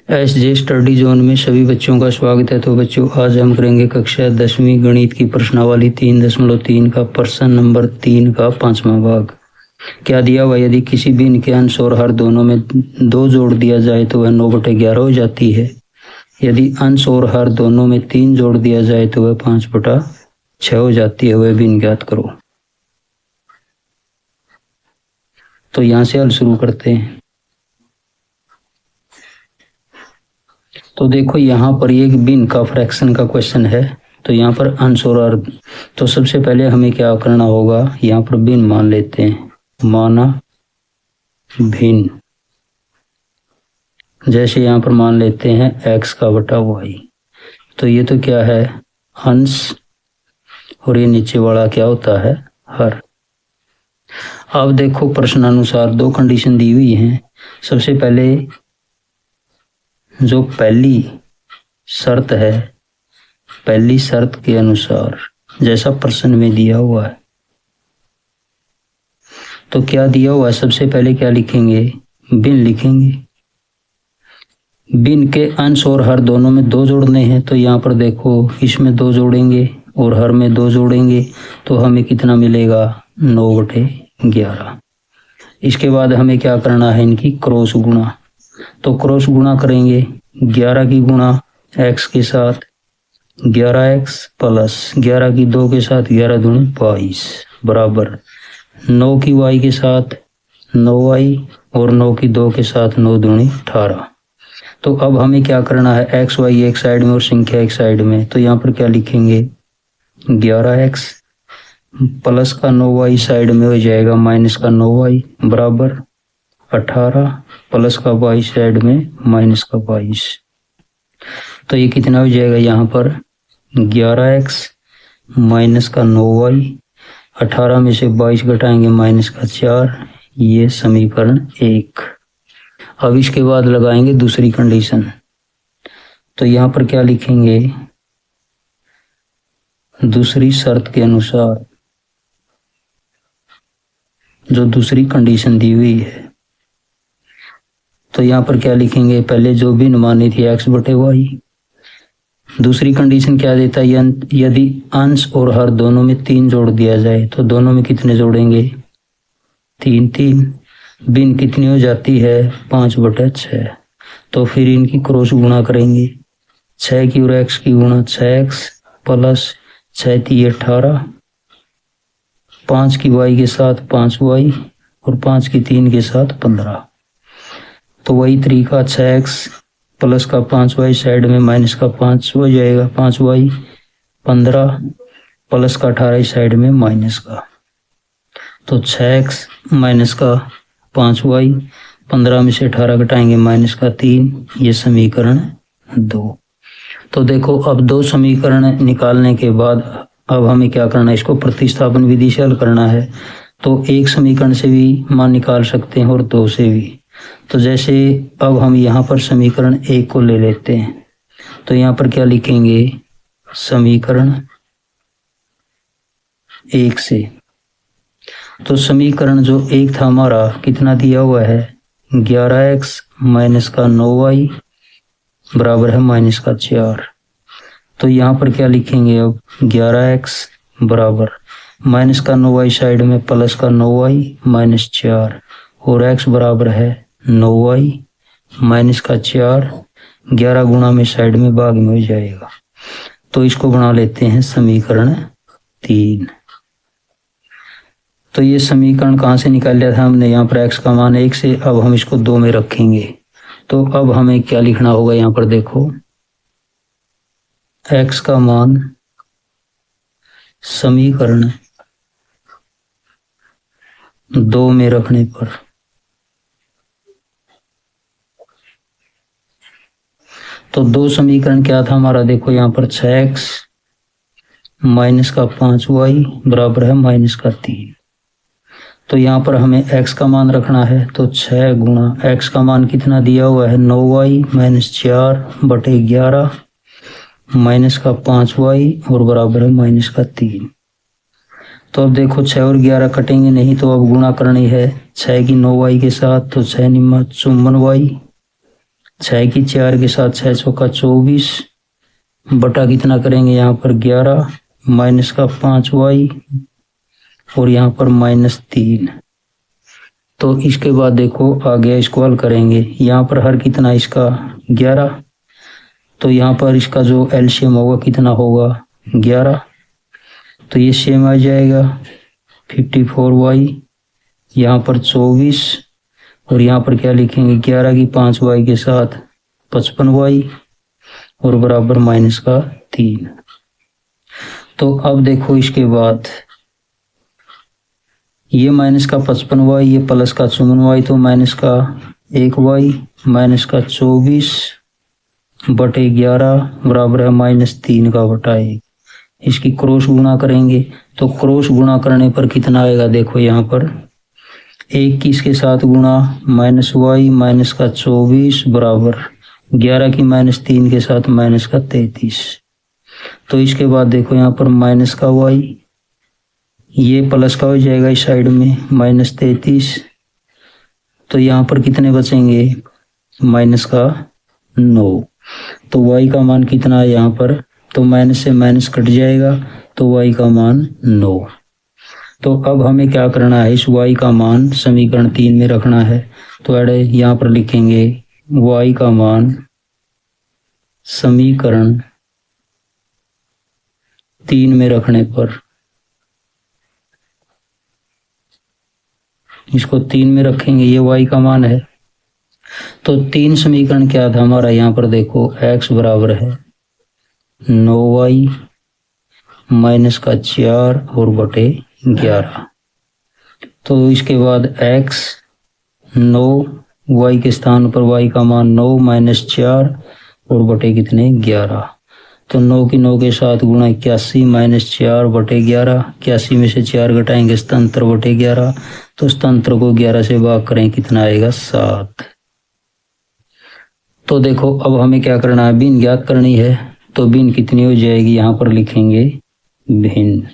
SJ study zone में सभी बच्चों का स्वागत है। तो बच्चों, आज हम करेंगे कक्षा 10वीं गणित की प्रश्नावली 3.3 का प्रश्न नंबर 3 का 5वां भाग। क्या दिया हुआ, यदि किसी भिन्न के अंश और हर दोनों में 2 जोड़ दिया जाए तो वह 9/11 हो जाती है। यदि अंश और हर दोनों में 3 जोड़ दिया जाए तो वह 5/6 हो जाती है। वह भिन्न ज्ञात करो। तो यहाँ से हल शुरू करते हैं। तो देखो, यहाँ पर एक भिन्न का फ्रैक्शन का क्वेश्चन है। तो यहाँ पर अंश और हर, तो सबसे पहले हमें क्या करना होगा, यहाँ पर भिन्न मान लेते हैं। माना भिन्न, जैसे यहाँ पर मान लेते हैं x का बटा y। तो ये तो क्या है, अंश, और ये नीचे वाला क्या होता है, हर। अब देखो, प्रश्नानुसार 2 कंडीशन दी हुई हैं। सबसे पहले जो पहली शर्त है, पहली शर्त के अनुसार जैसा प्रश्न में दिया हुआ है, तो क्या दिया हुआ है, सबसे पहले क्या लिखेंगे, भिन्न लिखेंगे। भिन्न के अंश और हर दोनों में 2 जोड़ने हैं। तो यहाँ पर देखो, इसमें 2 जोड़ेंगे और हर में 2 जोड़ेंगे तो हमें कितना मिलेगा, 9/11। इसके बाद हमें क्या करना है, इनकी क्रॉस गुणा। तो क्रॉस गुणा करेंगे, 11 की गुणा x के साथ 11x प्लस 11 की 2 के साथ 11 दूनी 22 बराबर 9 की y के साथ 9y और 9 की 2 के साथ 9 दूनी 18। तो अब हमें क्या करना है, एक्स वाई एक साइड में और संख्या एक साइड में। तो यहाँ पर क्या लिखेंगे, 11x प्लस का 9y साइड में हो जाएगा माइनस का 9y बराबर 18 प्लस का 22 साइड में माइनस का 22। तो ये कितना हो जाएगा, यहाँ पर 11x माइनस का 9y, 18 में से 22 घटाएंगे माइनस का 4, ये समीकरण 1। अब इसके बाद लगाएंगे दूसरी कंडीशन। तो यहाँ पर क्या लिखेंगे, दूसरी शर्त के अनुसार जो दूसरी कंडीशन दी हुई है, तो यहाँ पर क्या लिखेंगे, पहले जो भी मानी थी x/y। दूसरी कंडीशन क्या देता है, यदि अंश और हर दोनों में 3 जोड़ दिया जाए तो दोनों में कितने जोड़ेंगे, 3। भिन्न कितनी हो जाती है, 5/6। तो फिर इनकी क्रॉस गुणा करेंगे, 6 की और x की गुणा 6x प्लस 6 × 18, 5 की y के साथ 5y और 5 की 3 के साथ 15। तो वही तरीका, 6x प्लस का 5y साइड में माइनस का 5 हो जाएगा, 5y 15 प्लस का 18 साइड में माइनस का। तो 6x माइनस का 5y, 15 में से 18 घटाएंगे माइनस का 3, ये समीकरण 2। तो देखो, अब 2 समीकरण निकालने के बाद अब हमें क्या करना है, इसको प्रतिस्थापन विधि से हल करना है। तो एक समीकरण से भी मान निकाल सकते हैं और 2 से भी। तो जैसे अब हम यहाँ पर समीकरण 1 को ले लेते हैं। तो यहाँ पर क्या लिखेंगे, समीकरण 1 से। तो समीकरण जो 1 था हमारा, कितना दिया हुआ है, 11x माइनस का 9y बराबर है माइनस का 4। तो यहाँ पर क्या लिखेंगे, अब 11x बराबर माइनस का 9y साइड में प्लस का 9y माइनस 4 और x बराबर है 9y माइनस का 4, 11 गुणा में साइड में भाग में हो जाएगा। तो इसको बना लेते हैं समीकरण 3। तो ये समीकरण कहाँ से निकाल लिया था हमने, यहाँ पर x का मान 1 से। अब हम इसको 2 में रखेंगे। तो अब हमें क्या लिखना होगा, यहाँ पर देखो, x का मान समीकरण 2 में रखने पर तो 2 समीकरण क्या था हमारा, देखो यहाँ पर 6x माइनस का 5y बराबर है माइनस का 3। तो यहाँ पर हमें x का मान रखना है। तो 6 गुणा x का मान कितना दिया हुआ है, 9y माइनस 4/11 माइनस का 5y और बराबर है माइनस का 3। तो अब देखो, 6 और 11 कटेंगे नहीं, तो अब गुणा करनी है 6 की 9y के साथ। तो 6 × 9 = 54y 6 की 4 के साथ 6 चौका 24 बटा कितना करेंगे यहाँ पर 11 माइनस का 5y और यहाँ पर -3। तो इसके बाद देखो आगे इसको हल करेंगे। यहाँ पर हर कितना इसका 11, तो यहाँ पर इसका जो एलसीएम होगा कितना होगा 11, तो ये सेम आ जाएगा 54y, यहाँ पर 24 और यहाँ पर क्या लिखेंगे 11 की 5y के साथ 55y और बराबर माइनस का 3। तो अब देखो इसके बाद ये माइनस का 55y, ये प्लस का 54y, तो माइनस का 1y माइनस का 24 बटे 11 बराबर है -3 का बटा 1। इसकी क्रॉस गुणा करेंगे तो क्रॉस गुणा करने पर कितना आएगा देखो यहाँ पर 21 के साथ गुणा -y माइनस का 24 बराबर 11 की -3 के साथ माइनस का 33। तो इसके बाद देखो यहाँ पर माइनस का y, ये प्लस का हो जाएगा इस साइड में -33, तो यहाँ पर कितने बचेंगे माइनस का 9। तो y का मान कितना है यहाँ पर, तो माइनस से माइनस कट जाएगा तो y का मान 9। तो अब हमें क्या करना है, इस y का मान समीकरण 3 में रखना है। तो अरे यहाँ पर लिखेंगे y का मान समीकरण 3 में रखने पर, इसको 3 में रखेंगे, ये y का मान है। तो 3 समीकरण क्या था हमारा, यहाँ पर देखो x बराबर है 9y माइनस का 4 और बटे 11। तो इसके बाद x 9, y के स्थान पर y का मान 9 माइनस 4 और बटे कितने 11। तो 9 की 9 के साथ गुणा 81 माइनस 4 बटे 11, 81 में से 4 घटाएंगे 77 बटे 11, तो 77 को 11 से भाग करें कितना आएगा 7। तो देखो अब हमें क्या करना है, भिन्न ज्ञात करनी है। तो भिन्न कितनी हो जाएगी, यहाँ पर लिखेंगे भिन्न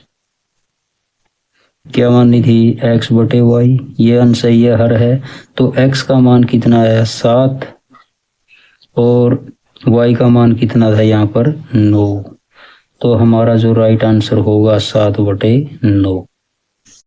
क्या मानी थी x बटे y, ये अंश है ये हर है, तो x का मान कितना आया 7 और y का मान कितना था यहाँ पर 9। तो हमारा जो राइट आंसर होगा 7 बटे 9।